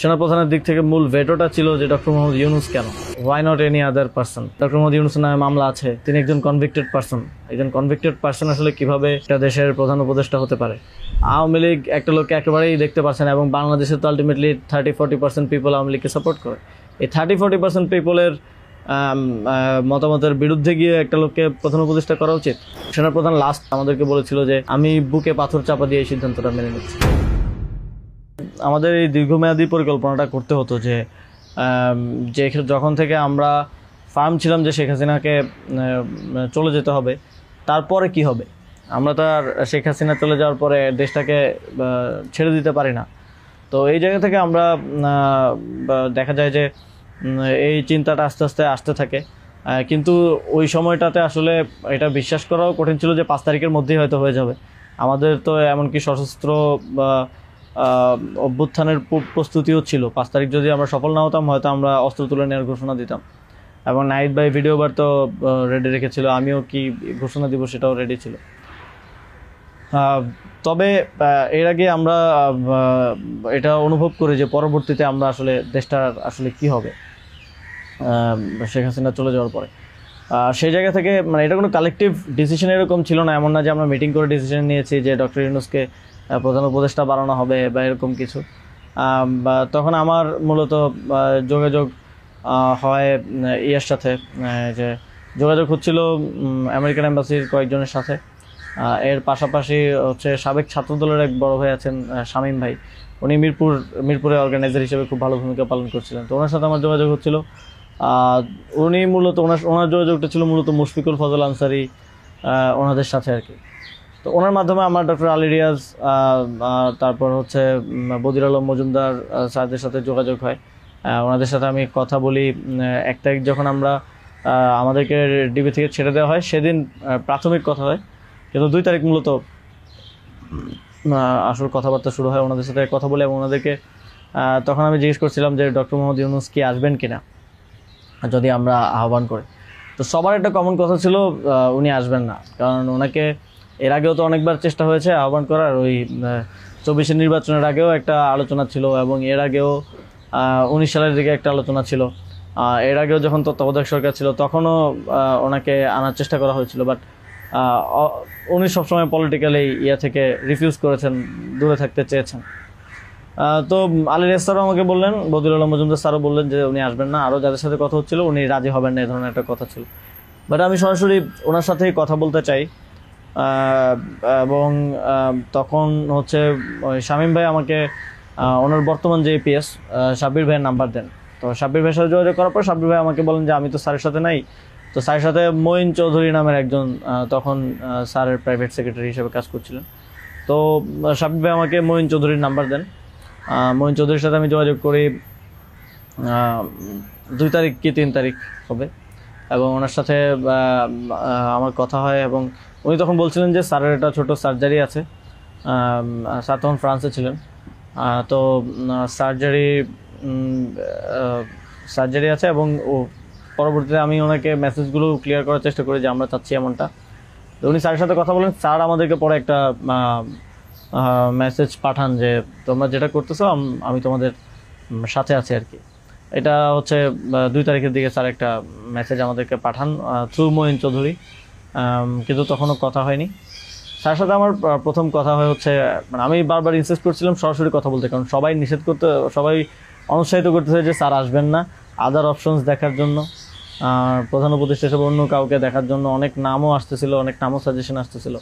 সেনাপ্রধানের দিক থেকে মূল ভেটোটা ছিল যে ডক্টর মোহাম্মদ ইউনূস কেন, why not any other person. Doctor Mohammad ইউনূসের নামে মামলা আছে, তিনি একজন কনভিক্টেড পারসন। একজন কনভিক্টেড পারসন আসলে কিভাবে একটা দেশের প্রধান উপদেষ্টা হতে পারে? আওয়ামী লীগ একটা লোককে একেবারেই দেখতে পারছে না, এবং বাংলাদেশে তো আলটিমেটলি 30-40% পিপল আওয়ামী লীগকে সাপোর্ট করে। এই 30-40% পিপলের মতামতের বিরুদ্ধে গিয়ে একটা লোককে প্রধান উপদেষ্টা করা উচিত? সেনাপ্রধান লাস্ট আমাদেরকে বলেছিল যে আমি বুকে পাথর চাপা দিয়ে এই সিদ্ধান্তটা মেনে নিচ্ছি। আমাদের এই দীর্ঘমেয়াদী পরিকল্পনাটা করতে হতো যে যখন থেকে আমরা ফার্ম ছিলাম যে শেখ হাসিনাকে চলে যেতে হবে, তারপরে কি হবে? আমরা তো আর শেখ হাসিনা চলে যাওয়ার পরে দেশটাকে ছেড়ে দিতে পারি না। তো এই জায়গা থেকে আমরা দেখা যায় যে এই চিন্তাটা আস্তে আস্তে আসতে থাকে, কিন্তু ওই সময়টাতে আসলে এটা বিশ্বাস করাও কঠিন ছিল যে 5 তারিখের মধ্যেই হয়তো হয়ে যাবে। আমাদের তো এমনকি সশস্ত্র অভ্যুত্থানের প্রস্তুতিও ছিল। 5 তারিখ যদি আমরা সফল না হতাম, হয়তো আমরা অস্ত্র তুলে নেওয়ার ঘোষণা দিতাম, এবং নাইট বাই ভিডিও বার তো রেডি রেখেছিল, আমিও কি ঘোষণা দিব সেটাও রেডি ছিল। তবে এর আগে আমরা এটা অনুভব করি যে পরবর্তীতে আমরা আসলে দেশটার আসলে কি হবে শেখ হাসিনা চলে যাওয়ার পরে। সেই জায়গা থেকে মানে এটা কোনো কালেকটিভ ডিসিশন এরকম ছিল না, এমন না যে আমরা মিটিং করে ডিসিশন নিয়েছি যে ডক্টর ইউনূসকে প্রধান উপদেষ্টা বানানো হবে বা এরকম কিছু। তখন আমার মূলত যোগাযোগ হয় ইয়ের সাথে, যে যোগাযোগ হচ্ছিল আমেরিকান এম্বাসির কয়েকজনের সাথে। এর পাশাপাশি হচ্ছে সাবেক ছাত্রদলের এক বড় ভাই আছেন শামীম ভাই, উনি মিরপুরে অর্গানাইজার হিসেবে খুব ভালো ভূমিকা পালন করছিলেন। তো ওনার সাথে আমার যোগাযোগ হচ্ছিল। উনি মূলত ওনার যোগাযোগটা ছিল মূলত মুশফিকুল ফজল আনসারি ওনাদের সাথে আর কি। তো ওনার মাধ্যমে আমার ডক্টর আলী রিয়াজ, তারপর হচ্ছে বদির আলম মজুমদার স্যারদের সাথে যোগাযোগ হয়। ওনাদের সাথে আমি কথা বলি। 1 তারিখ যখন আমরা আমাদেরকে ডিবি থেকে ছেড়ে দেওয়া হয়, সেদিন প্রাথমিক কথা হয়, কিন্তু 2 তারিখ মূলত আসল কথাবার্তা শুরু হয়। ওনাদের সাথে কথা বলে এবং ওনাদেরকে তখন আমি জিজ্ঞেস করছিলাম যে ডক্টর মোহাম্মদ ইউনূস কি আসবেন কিনা যদি আমরা আহ্বান করি। তো সবার একটা কমন কথা ছিল উনি আসবেন না, কারণ ওনাকে এর আগেও তো অনেকবার চেষ্টা হয়েছে আহ্বান করার। ওই 24-এর নির্বাচনের আগেও একটা আলোচনা ছিল, এবং এর আগেও 19 সালের দিকে একটা আলোচনা ছিল। এর আগেও যখন তত্ত্বাবধায়ক সরকার ছিল তখনও ওনাকে আনার চেষ্টা করা হয়েছিল, বাট উনি সবসময় পলিটিক্যালি থেকে রিফিউজ করেছেন, দূরে থাকতে চেয়েছেন। তো আলী রিয়াজ স্যারও আমাকে বললেন, বদির আলম মজুমদার স্যারও বললেন যে উনি আসবেন না, আরও যাদের সাথে কথা হচ্ছিল উনি রাজি হবেন না, এই ধরনের একটা কথা ছিল। বাট আমি সরাসরি ওনার সাথেই কথা বলতে চাই, এবং তখন হচ্ছে শামীম ভাই আমাকে ওনার বর্তমান যে এপিএস সাব্বির ভাইয়ের নাম্বার দেন। তো সাব্বির ভাইয়ের সাথে যোগাযোগ করার পর সাব্বির ভাই আমাকে বলেন যে আমি তো স্যারের সাথে নাই। তো স্যারের সাথে মঈন চৌধুরী নামের একজন তখন স্যারের প্রাইভেট সেক্রেটারি হিসেবে কাজ করছিলেন। তো সাব্বির ভাই আমাকে মঈন চৌধুরীর নাম্বার দেন। মঈন চৌধুরীর সাথে আমি যোগাযোগ করি 2 তারিখ কি 3 তারিখ হবে, এবং ওনার সাথে আমার কথা হয়। এবং উনি তখন বলছিলেন যে স্যারের একটা ছোটো সার্জারি আছে। স্যার তখন ফ্রান্সে ছিলেন। তো সার্জারি আছে, এবং পরবর্তীতে আমি ওনাকে মেসেজগুলো ক্লিয়ার করার চেষ্টা করি যে আমরা চাচ্ছি এমনটা। তো উনি স্যারের সাথে কথা বলেন। স্যার আমাদেরকে পরে একটা মেসেজ পাঠান যে তোমরা যেটা করতেছো আমি তোমাদের সাথে আছি আর কি। এটা হচ্ছে 2 তারিখের দিকে স্যার একটা মেসেজ আমাদেরকে পাঠান থ্রু মঈন চৌধুরী, কিন্তু তখনও কথা হয়নি। স্যারের সাথে আমার প্রথম কথা হয় হচ্ছে, মানে আমি বারবার ইনসিস্ট করছিলাম সরাসরি কথা বলতে, কারণ সবাই অনুৎসাহিত করতেছে যে স্যার আসবেন না, আদার অপশনস দেখার জন্য, প্রধান উপদেষ্টা হিসেবে অন্য কাউকে দেখার জন্য অনেক নামও আসতেছিল, অনেক নামও সাজেশন আসতেছিল।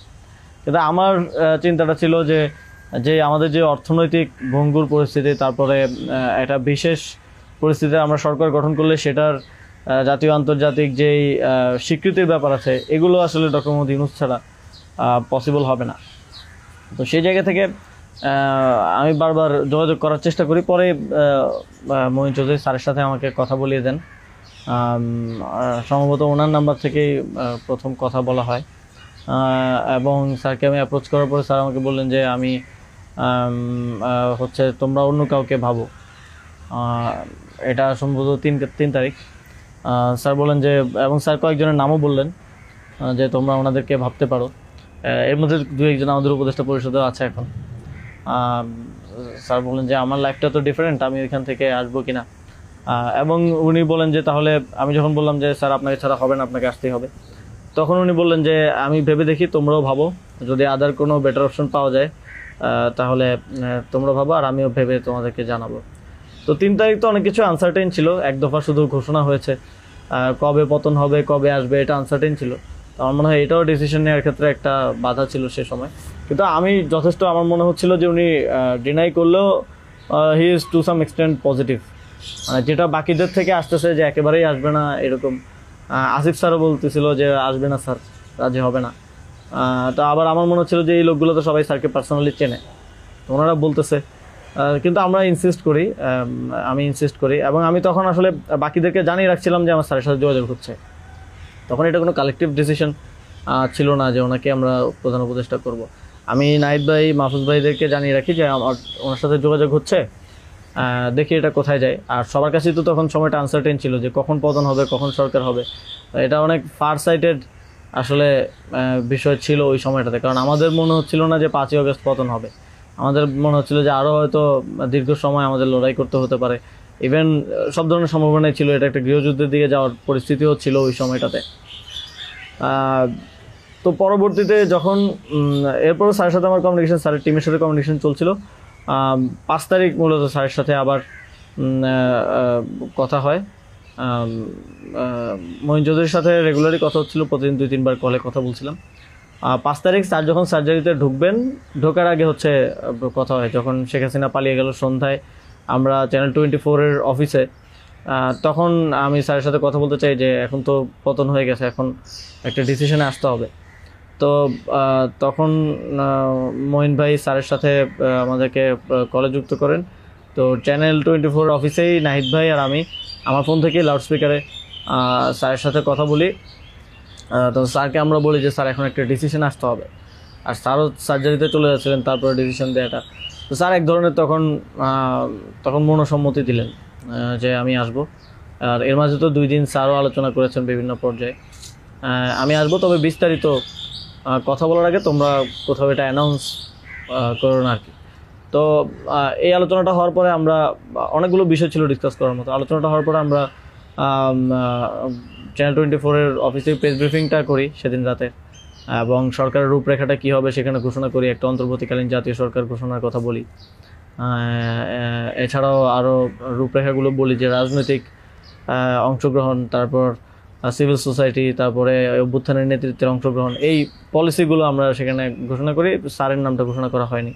কিন্তু আমার চিন্তাটা ছিল যে আমাদের যে অর্থনৈতিক ভঙ্গুর পরিস্থিতি, তারপরে একটা বিশেষ পরিস্থিতিতে আমরা সরকার গঠন করলে সেটার জাতীয় আন্তর্জাতিক যেই স্বীকৃতির ব্যাপার আছে, এগুলো আসলে ডক্টর মোহাম্মদ ইউনূস ছাড়া পসিবল হবে না। তো সেই জায়গা থেকে আমি বারবার যোগাযোগ করার চেষ্টা করি। পরে মঈন চৌধুরী স্যারের সাথে আমাকে কথা বলিয়ে দেন। সম্ভবত ওনার নাম্বার থেকেই প্রথম কথা বলা হয়, এবং স্যারকে আমি অ্যাপ্রোচ করার পরে স্যার আমাকে বললেন যে আমি হচ্ছে তোমরা অন্য কাউকে ভাবো। এটা সম্ভবত 3 তারিখ। স্যার বললেন যে, এবং স্যার কয়েকজনের নামও বললেন যে তোমরা ওনাদেরকে ভাবতে পারো। এর মধ্যে 2-1 জন আমাদের উপদেষ্টা পরিষদেও আছে এখন। স্যার বললেন যে আমার লাইফটা তো ডিফারেন্ট, আমি ওইখান থেকে আসবো কিনা। এবং উনি বলেন যে তাহলে, আমি যখন বললাম যে স্যার আপনাকে ছাড়া হবে না, আপনাকে আসতেই হবে, তখন উনি বললেন যে আমি ভেবে দেখি, তোমরাও ভাবো, যদি আদার কোনো বেটার অপশন পাওয়া যায় তাহলে তোমরা ভাবো, আর আমিও ভেবে তোমাদেরকে জানাবো। তো 3 তারিখ তো অনেক কিছু আনসার্টেন ছিল, এক দফা শুধু ঘোষণা হয়েছে, কবে পতন হবে, কবে আসবে, এটা আনসার্টেন ছিল। তো আমার মনে হয় এটাও ডিসিশন নেওয়ার ক্ষেত্রে একটা বাধা ছিল সে সময়। কিন্তু আমি যথেষ্ট, আমার মনে হচ্ছিল যে উনি ডিনাই করলেও he is to some extent positive, মানে যেটা বাকিদের থেকে আসতেছে যে একেবারেই আসবে না এরকম। আসিফ স্যারও বলতেছিল যে আসবে না স্যার, রাজি হবে না। তো আবার আমার মনে হচ্ছিল যে এই লোকগুলো তো সবাই স্যারকে পার্সোনালি চেনে, তো ওনারা বলতেছে, কিন্তু আমরা ইনসিস্ট করি, আমি ইনসিস্ট করি, এবং আমি তখন আসলে বাকিদেরকে জানিয়ে রাখছিলাম যে আমার স্যারের সাথে যোগাযোগ হচ্ছে। তখন এটা কোনো কালেকটিভ ডিসিশন ছিল না যে ওনাকে আমরা প্রধান উপদেষ্টা করব। আমি নাহিদ ভাই, মাহফুজ ভাইদেরকে জানিয়ে রাখি যে আমার ওনার সাথে যোগাযোগ হচ্ছে, দেখি এটা কোথায় যায়। আর সবার কাছেই তো তখন সময়টা আনসার্টেন ছিল যে কখন পতন হবে, কখন সরকার হবে। এটা অনেক ফার সাইটেড আসলে বিষয় ছিল ওই সময়টাতে, কারণ আমাদের মনে হচ্ছিল না যে 5ই আগস্ট পতন হবে, আমাদের মনে হচ্ছিল যে আরও হয়তো দীর্ঘ সময় আমাদের লড়াই করতে হতে পারে। ইভেন সব ধরনের সম্ভাবনাই ছিল, এটা একটা গৃহযুদ্ধের দিকে যাওয়ার পরিস্থিতিও ছিল ওই সময়টাতে। তো পরবর্তীতে যখন এরপরও স্যারের সাথে আমার কমিউনিকেশন, স্যারের টিমের সাথে কমিউনিকেশন চলছিল। 5 তারিখ মূলত স্যারের সাথে আবার কথা হয়। মঈন চৌধুরীর সাথে রেগুলারই কথা হচ্ছিল, প্রতিদিন 2-3 বার কলে কথা বলছিলাম। 5 তারিখ স্যার যখন সার্জারিতে ঢুকবেন, ঢোকার আগে হচ্ছে কথা হয়, যখন শেখ হাসিনা পালিয়ে গেল সন্ধ্যায়, আমরা চ্যানেল 24-এর অফিসে, তখন আমি স্যারের সাথে কথা বলতে চাই যে এখন তো পতন হয়ে গেছে, এখন একটা ডিসিশনে আসতে হবে। তো তখন মঈন ভাই স্যারের সাথে আমাদেরকে কলে যুক্ত করেন। তো চ্যানেল 24 অফিসেই নাহিদ ভাই আর আমি আমার ফোন থেকে লাউডস্পিকারে স্যারের সাথে কথা বলি। তো স্যারকে আমরা বলি যে স্যার এখন একটা ডিসিশন আসতে হবে, আর স্যারও সার্জারিতে চলে যাচ্ছিলেন তারপরে ডিসিশন দেওয়াটা। তো স্যার এক ধরনের তখন মনোসম্মতি দিলেন যে আমি আসব। আর এর মাঝে তো 2 দিন স্যারও আলোচনা করেছেন বিভিন্ন পর্যায়ে, আমি আসবো, তবে বিস্তারিত কথা বলার আগে তোমরা কোথাও এটা অ্যানাউন্স করো না আর কি। তো এই আলোচনাটা হওয়ার পরে আমরা, অনেকগুলো বিষয় ছিল ডিসকাস করার মতো, আলোচনাটা হওয়ার পরে আমরা চ্যানেল 24-এর অফিসে প্রেস ব্রিফিংটা করি সেদিন রাতে, এবং সরকারের রূপরেখাটা কী হবে সেখানে ঘোষণা করি, একটা অন্তর্বর্তীকালীন জাতীয় সরকার ঘোষণার কথা বলি। এছাড়াও আরও রূপরেখাগুলো বলি যে রাজনৈতিক অংশগ্রহণ, তারপর সিভিল সোসাইটি, তারপরে অভ্যুত্থানের নেতৃত্বের অংশগ্রহণ, এই পলিসিগুলো আমরা সেখানে ঘোষণা করি। স্যারের নামটা ঘোষণা করা হয়নি।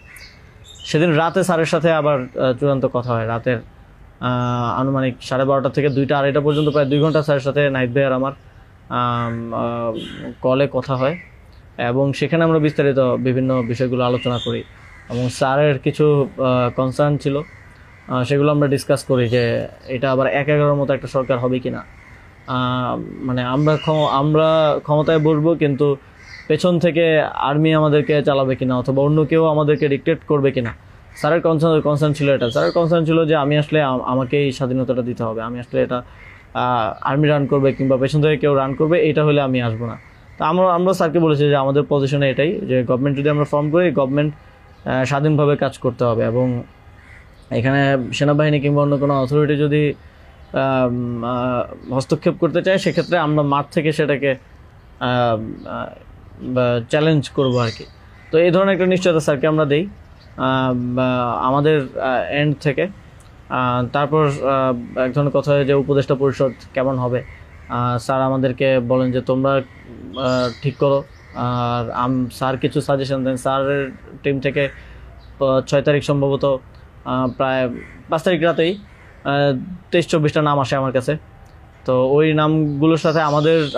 সেদিন রাতে স্যারের সাথে আবার চূড়ান্ত কথা হয়, রাতের আনুমানিক 12:30 থেকে 2টা-2:30 পর্যন্ত প্রায় 2 ঘন্টা স্যারের সাথে নাহিদ ভাই আর আমার কলে কথা হয়, এবং সেখানে আমরা বিস্তারিত বিভিন্ন বিষয়গুলো আলোচনা করি, এবং স্যারের কিছু কনসার্ন ছিল সেগুলো আমরা ডিসকাস করি যে এটা আবার 1-11 মতো একটা সরকার হবে কি না, মানে আমরা ক্ষমতায় বসবো কিন্তু পেছন থেকে আর্মি আমাদেরকে চালাবে কিনা, অথবা অন্য কেউ আমাদেরকে ডিক্টেট করবে কিনা। স্যারের কনসার্ন ছিল এটা। স্যারের কনসার্ন ছিল যে আমি আসলে আমাকেই স্বাধীনতাটা দিতে হবে, আমি আসলে এটা আর্মি রান করবে কিংবা পেছন থেকে কেউ রান করবে, এটা হলে আমি আসবো না। তো আমরা স্যারকে বলেছি যে আমাদের পজিশনে এটাই, যে গভর্নমেন্ট যদি আমরা ফর্ম করি, গভর্নমেন্ট স্বাধীনভাবে কাজ করতে হবে, এবং এখানে সেনাবাহিনী কিংবা অন্য কোনো অথরিটি যদি হস্তক্ষেপ করতে চায়, সেক্ষেত্রে আমরা মাঠ থেকে সেটাকে চ্যালেঞ্জ করবো আর কি। তো এই ধরনের একটা নিশ্চয়তা স্যারকে আমরা দিই আমাদের এন্ড থেকে। তারপর এক ধরনের কথা হয় যে উপদেষ্টা পরিষদ কেমন হবে, স্যার আমাদেরকে বলেন যে তোমরা ঠিক করো, আর স্যার কিছু সাজেশন দেন। স্যারের টিম থেকে 6 তারিখ সম্ভবত প্রায় 5 তারিখ রাতেই 23-24টা নাম আসে আমার কাছে। তো ওই নামগুলোর সাথে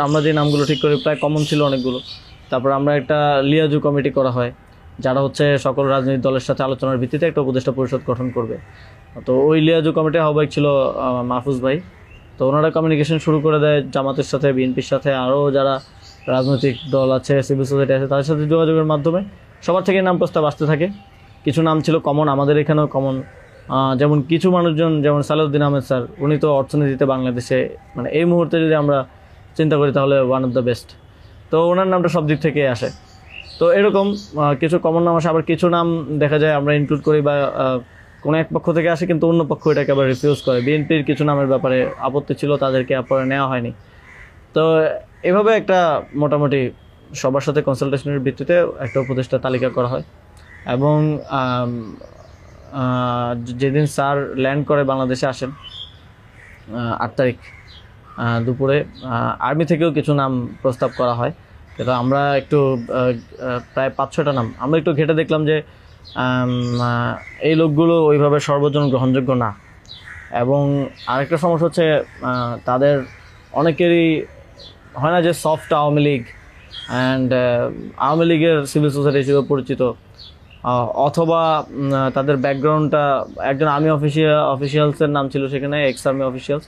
আমরা যে নামগুলো ঠিক করি প্রায় কমন ছিল অনেকগুলো। তারপর আমরা একটা লিয়াজু কমিটি করা হয়, যারা হচ্ছে সকল রাজনৈতিক দলের সাথে আলোচনার ভিত্তিতে একটা উপদেষ্টা পরিষদ গঠন করবে। তো ওই লিয়াজু কমিটির আহ্বায়ক ছিল মাহফুজ ভাই। তো ওনারা কমিউনিকেশন শুরু করে দেয় জামাতের সাথে, বিএনপির সাথে, আরও যারা রাজনৈতিক দল আছে, সিভিল সোসাইটি আছে, তাদের সাথে যোগাযোগের মাধ্যমে সবার থেকে নাম প্রস্তাব আসতে থাকে। কিছু নাম ছিল কমন, আমাদের এখানেও কমন, যেমন কিছু মানুষজন, যেমন সালাউদ্দিন আহমেদ স্যার, উনি তো অর্থনীতিতে বাংলাদেশে মানে এই মুহূর্তে যদি আমরা চিন্তা করি তাহলে ওয়ান অফ দ্য বেস্ট। তো ওনার নামটা সব দিক থেকে আসে। তো এরকম কিছু কমন নাম আসে, আবার কিছু নাম দেখা যায় আমরা ইনক্লুড করি বা কোনো এক পক্ষ থেকে আসে, কিন্তু অন্য পক্ষ এটাকে আবার রিফিউজ করে। বিএনপির কিছু নামের ব্যাপারে আপত্তি ছিল, তাদেরকে পরে নেওয়া হয়নি। তো এভাবে একটা মোটামুটি সবার সাথে কনসালটেশনের ভিত্তিতে একটা উপদেষ্টা তালিকা করা হয়। এবং যেদিন স্যার ল্যান্ড করে বাংলাদেশে আসেন 8 তারিখ দুপুরে, আর্মি থেকেও কিছু নাম প্রস্তাব করা হয়। কিন্তু আমরা একটু প্রায় 5-6টা নাম আমরা একটু ঘেটে দেখলাম যে এই লোকগুলো ওইভাবে সর্বজন গ্রহণযোগ্য না। এবং আরেকটা সমস্যা হচ্ছে তাদের অনেকেরই হয় না যে সফট আওয়ামী লীগ অ্যান্ড আওয়ামী লীগের সিভিল সোসাইটি হিসেবে পরিচিত, অথবা তাদের ব্যাকগ্রাউন্ডটা একজন আর্মি অফিসিয়ালসের নাম ছিল সেখানে, এক্স আর্মি অফিসিয়ালস।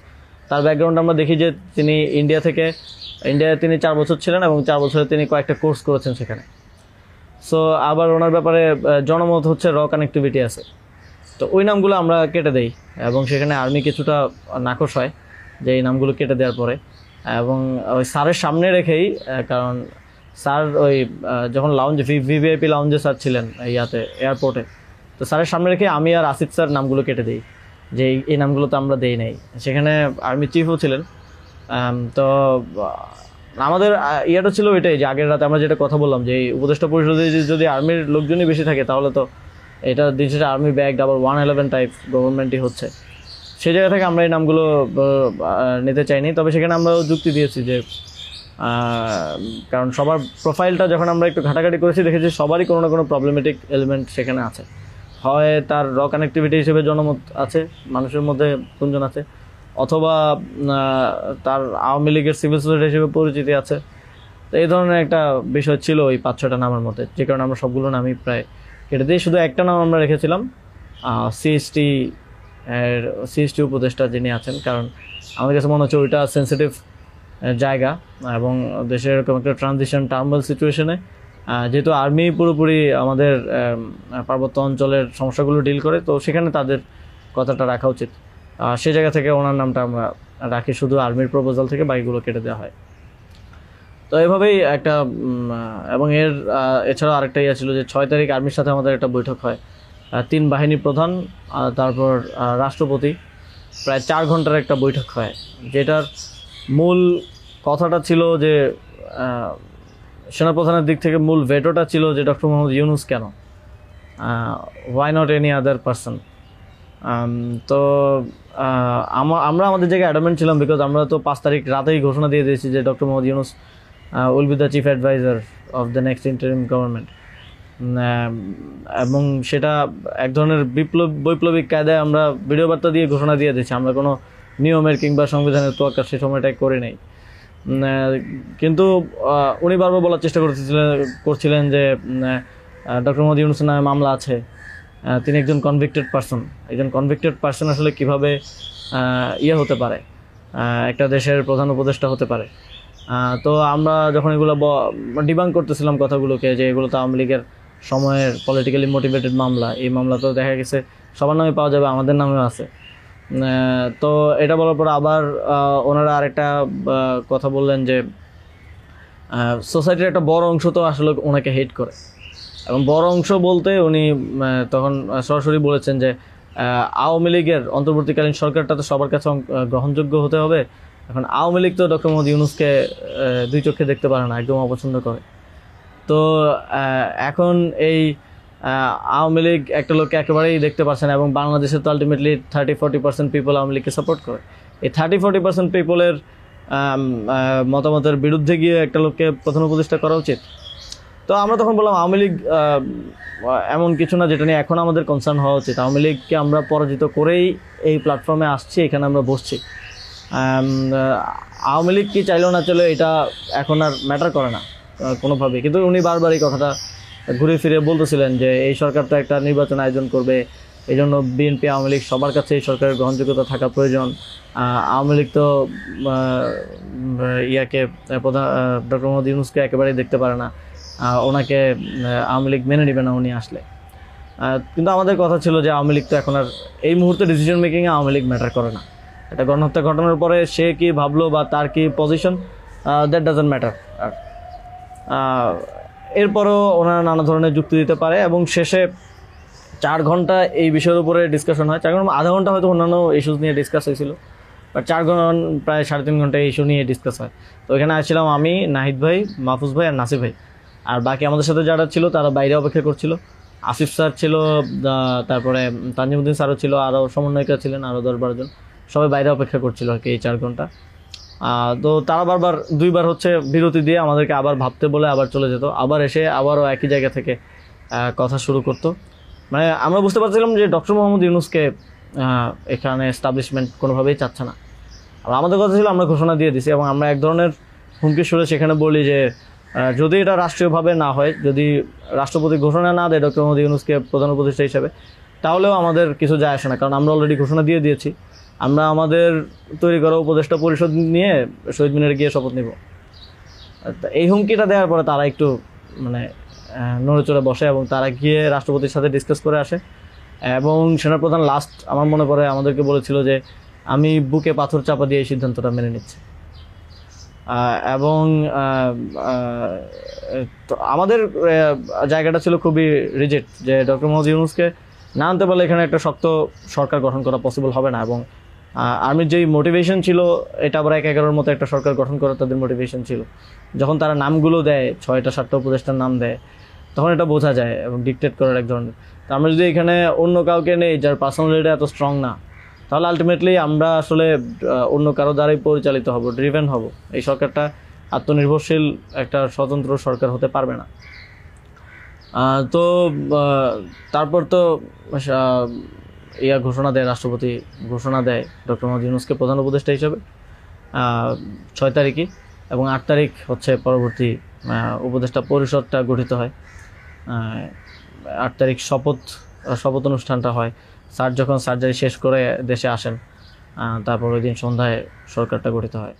তার ব্যাকগ্রাউন্ড আমরা দেখি যে তিনি ইন্ডিয়ায় তিনি 4 বছর ছিলেন এবং 4 বছরে তিনি কয়েকটা কোর্স করেছেন সেখানে। সো আবার ওনার ব্যাপারে জনমত হচ্ছে র কানেক্টিভিটি আছে। তো ওই নামগুলো আমরা কেটে দেই এবং সেখানে আর্মি কিছুটা নাকশ হয় যে এই নামগুলো কেটে দেওয়ার পরে। এবং ওই স্যারের সামনে রেখেই, কারণ স্যার ওই যখন লাউঞ্জ ভিভিআইপি লাউঞ্জে স্যার ছিলেন এয়ারপোর্টে, তো স্যারের সামনে রেখে আমি আর আসিফ স্যার নামগুলো কেটে দিই যে এই নামগুলো তো আমরা দেই নাই। সেখানে আর্মি চিফও ছিলেন। তো আমাদের ইয়েটা ছিল ওইটাই যে আগের রাতে আমরা যেটা কথা বললাম যে এই উপদেষ্টা পরিষদে যদি আর্মির লোকজনই বেশি থাকে তাহলে তো এটা দিন শেষে আর্মি ব্যাগ আবার 111 টাইপ গভর্নমেন্টই হচ্ছে। সেই জায়গা থেকে আমরা এই নামগুলো নিতে চাইনি। তবে সেখানে আমরা যুক্তি দিয়েছি যে কারণ সবার প্রোফাইলটা যখন আমরা একটু ঘাটাঘাটি করেছি দেখেছি সবারই কোনো না কোনো প্রবলেমেটিক এলিমেন্ট সেখানে আছে। হয় তার র কানেক্টিভিটি হিসেবে জনমত আছে, মানুষের মধ্যে গুঞ্জন আছে, অথবা তার আওয়ামী লীগের সিভিল সোসাইটি হিসেবে পরিচিতি আছে। তো এই ধরনের একটা বিষয় ছিল ওই 5-6টা নামের মধ্যে, যে কারণে আমরা সবগুলো নামই প্রায় কেটে দিই। শুধু একটা নাম আমরা রেখেছিলাম সিএসটি উপদেষ্টা যিনি আছেন, কারণ আমাদের কাছে মনে হচ্ছে ওইটা সেন্সিটিভ জায়গা এবং দেশের এরকম একটা ট্রানজিশন টার্মাল সিচুয়েশনে যেহেতু আর্মি পুরোপুরি আমাদের পার্বত্য অঞ্চলের সমস্যাগুলো ডিল করে, তো সেখানে তাদের কথাটা রাখা উচিত। সেই জায়গা থেকে ওনার নামটা আমরা রাখি, শুধু আর্মির প্রপোজাল থেকে বাকিগুলো কেটে দেওয়া হয়। তো এভাবেই একটা এবং এছাড়াও আরেকটা ইয়ে ছিল যে 6 তারিখ আর্মির সাথে আমাদের একটা বৈঠক হয়, 3 বাহিনী প্রধান তারপর রাষ্ট্রপতি, প্রায় 4 ঘন্টার একটা বৈঠক হয়। যেটার মূল কথাটা ছিল যে সেনাপ্রধানের দিক থেকে মূল ভেটোটা ছিল যে ডক্টর মোহাম্মদ ইউনূস কেন, why not any other person. তো আমরা আমাদের জায়গায় অ্যাডামেন্ট ছিলাম, বিকজ আমরা তো 5 তারিখ রাতেই ঘোষণা দিয়ে দিয়েছি যে doctor Mohammad Yunus will be the chief adviser of the next interim government. এবং সেটা এক ধরনের বৈপ্লবিক কায়দায় আমরা ভিডিও বার্তা দিয়ে ঘোষণা দিয়ে দিয়েছি, আমরা কোনো নিয়মের কিংবা সংবিধানের তোয়াক্কা সে সময়টাই করে নেই। কিন্তু উনি বারবার বলার চেষ্টা করছিলেন যে ডক্টর মোহাম্মদ ইউনূসের নামে মামলা আছে, তিনি একজন কনভিক্টেড পার্সন আসলে কীভাবে হতে পারে, একটা দেশের প্রধান উপদেষ্টা হতে পারে। তো আমরা যখন এগুলো ডিবাঙ্ক করতেছিলাম কথাগুলোকে যে এগুলো তো আওয়ামী লীগের সময়ের পলিটিক্যালি মোটিভেটেড মামলা, এই মামলা তো দেখা গেছে সবার নামে পাওয়া যাবে, আমাদের নামেও আছে। তো এটা বলার পর আবার ওনারা আরেকটা কথা বললেন যে সোসাইটির একটা বড় অংশ তো আসলে ওনাকে হেট করে, এবং বড় অংশ বলতে উনি তখন সরাসরি বলেছেন যে আওয়ামী লীগের অন্তর্বর্তীকালীন সরকারটা তো সবার কাছে গ্রহণযোগ্য হতে হবে। এখন আওয়ামী লীগ তো ডক্টর মোহাম্মদ ইউনূসকে 2 চোখে দেখতে পারে না, একদম অপছন্দ করে। তো এখন এই আওয়ামী লীগ একটা লোককে একেবারেই দেখতে পারছে না, এবং বাংলাদেশে তো আলটিমেটলি 30-40% পিপল আওয়ামী লীগকে সাপোর্ট করে। এই 30-40% পিপলের মতামতের বিরুদ্ধে গিয়ে একটা লোককে প্রধান উপদেষ্টা করা উচিত। তো আমরা তখন বললাম আওয়ামী লীগ এমন কিছু না যেটা নিয়ে এখন আমাদের কনসার্ন হওয়া উচিত। আওয়ামী লীগকে আমরা পরাজিত করেই এই প্ল্যাটফর্মে আসছি, এখানে আমরা বসছি। আওয়ামী লীগ কি চাইলেও না চলে এটা এখন আর ম্যাটার করে না কোনোভাবেই। কিন্তু উনি বারবার এই কথাটা ঘুরে ফিরে বলতেছিলেন যে এই সরকার তো একটা নির্বাচন আয়োজন করবে, এই জন্য বিএনপি আওয়ামী লীগ সবার কাছে এই সরকারের গ্রহণযোগ্যতা থাকা প্রয়োজন। আওয়ামী লীগ তো প্রধান ডক্টর মোহাম্মদ ইউনূসকে একেবারেই দেখতে পারে না, ওনাকে আওয়ামী লীগ মেনে নেবে না উনি আসলে। কিন্তু আমাদের কথা ছিল যে আওয়ামী লীগ তো এখন আর এই মুহূর্তে ডিসিশন মেকিংয়ে আওয়ামী লীগ ম্যাটার করে না। এটা গণহত্যা ঘটনার পরে সে কি ভাবলো বা তার কি পজিশন, দ্যাট ডাজন্ট ম্যাটার। এরপরও ওনারা নানা ধরনের যুক্তি দিতে পারে, এবং শেষে 4 ঘন্টা এই বিষয়ের উপরে ডিসকাশন হয়। 4 ঘন্টা, আধা ঘন্টা হয়তো অন্যান্য ইস্যুস নিয়ে ডিসকাস হয়েছিল, বাট 4 ঘন্টা প্রায় 3.5 ঘন্টা এই ইস্যু নিয়ে ডিসকাস হয়। তো এখানে আসছিলাম আমি, নাহিদ ভাই, মাহফুজ ভাই আর নাসির ভাই। আর বাকি আমাদের সাথে যারা ছিল তারা বাইরে অপেক্ষা করছিল। আসিফ স্যার ছিল, তারপরে তানজিমুদ্দিন স্যারও ছিল, আরও সমন্বয়িকা ছিলেন আরও 10-12 জন, সবাই বাইরে অপেক্ষা করছিল আর কি এই 4 ঘন্টা। তো তারা বারবার 2বার হচ্ছে বিরতি দিয়ে আমাদেরকে আবার ভাবতে বলে আবার চলে যেত, আবার এসে আবারও একই জায়গা থেকে কথা শুরু করতো। মানে আমরা বুঝতে পারছিলাম যে ডক্টর মোহাম্মদ ইউনূসকে এখানে এস্টাবলিশমেন্ট কোনোভাবেই চাচ্ছে না। আর আমাদের কথা ছিল আমরা ঘোষণা দিয়ে দিছি, এবং আমরা এক ধরনের হুমকি সুরে সেখানে বলি যে যদি এটা রাষ্ট্রীয়ভাবে না হয়, যদি রাষ্ট্রপতি ঘোষণা না দেয় ডক্টর মোহাম্মদ ইউনূসকে প্রধান উপদেষ্টা হিসেবে, তাহলেও আমাদের কিছু যায় আসে না, কারণ আমরা অলরেডি ঘোষণা দিয়ে দিয়েছি। আমরা আমাদের তৈরি করা উপদেষ্টা পরিষদ নিয়ে শহীদ মিনারে গিয়ে শপথ নিব। এই হুমকিটা দেওয়ার পরে তারা একটু মানে নড়েচড়ে বসে, এবং তারা গিয়ে রাষ্ট্রপতির সাথে ডিসকাস করে আসে। এবং সেনাপ্রধান লাস্ট আমার মনে পড়ে আমাদেরকে বলেছিল যে আমি বুকে পাথর চাপা দিয়ে এই সিদ্ধান্তটা মেনে নিচ্ছি। এবং আমাদের জায়গাটা ছিল খুবই রিজিড, যে ডক্টর মোহাম্মদ ইউনূসকে না আনতে পারলে এখানে একটা শক্ত সরকার গঠন করা পসিবল হবে না। এবং আর্মির যেই মোটিভেশন ছিল, এটা আবার 1-11-র মতো একটা সরকার গঠন করার তাদের মোটিভেশন ছিল। যখন তারা নামগুলো দেয়, 6টা-7টা উপদেষ্টার নাম দেয়, তখন এটা বোঝা যায়, এবং ডিকটেট করার এক ধরনের। তো আমরা যদি এখানে অন্য কাউকে নেই যার পার্সোনালিটি এত স্ট্রং না, তাহলে আলটিমেটলি আমরা আসলে অন্য কারো দ্বারাই পরিচালিত হব, ড্রিভেন হব। এই সরকারটা আত্মনির্ভরশীল একটা স্বতন্ত্র সরকার হতে পারবে না। তো তারপর তো ঘোষণা দেয়, রাষ্ট্রপতি ঘোষণা দেয় ডক্টর মোহাম্মদ ইউনূসকে প্রধান উপদেষ্টা হিসেবে 6 তারিখই, এবং 8 তারিখ হচ্ছে পরবর্তী উপদেষ্টা পরিষদটা গঠিত হয়। 8 তারিখ শপথ অনুষ্ঠানটা হয়। স্যার যখন সার্জারি শেষ করে দেশে আসেন, তারপর ওই দিন সন্ধ্যায় সরকারটা গঠিত হয়।